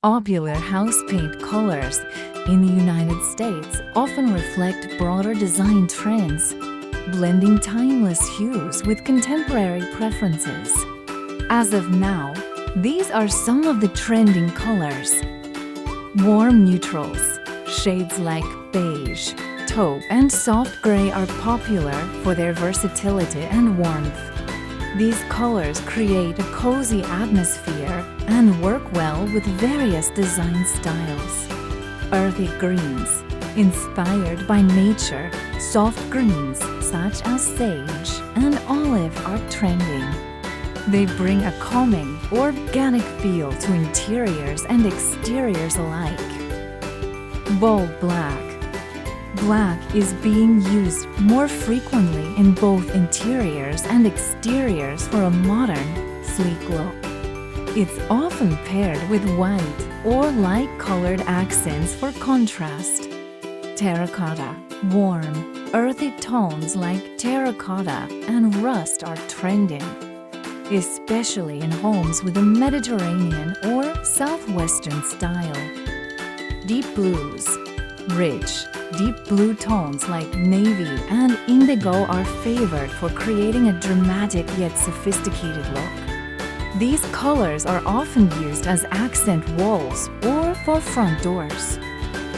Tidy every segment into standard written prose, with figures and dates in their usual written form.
Popular house paint colors in the United States often reflect broader design trends, blending timeless hues with contemporary preferences. As of now, these are some of the trending colors. Warm neutrals, shades like beige, taupe, and soft gray are popular for their versatility and warmth. These colors create a cozy atmosphere and work well with various design styles. Earthy greens, inspired by nature, soft greens such as sage and olive are trending. They bring a calming, organic feel to interiors and exteriors alike. Bold black. Black is being used more frequently in both interiors and exteriors for a modern, sleek look. It's often paired with white or light-colored accents for contrast. Terracotta. Warm, earthy tones like terracotta and rust are trending, especially in homes with a Mediterranean or Southwestern style. Deep blues. Rich, deep blue tones like navy and indigo are favored for creating a dramatic yet sophisticated look. These colors are often used as accent walls or for front doors.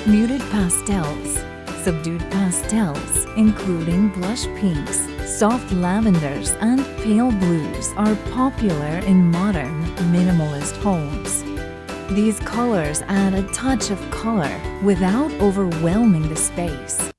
Muted pastels. Subdued pastels, including blush pinks, soft lavenders, and pale blues, are popular in modern, minimalist homes. These colors add a touch of color without overwhelming the space.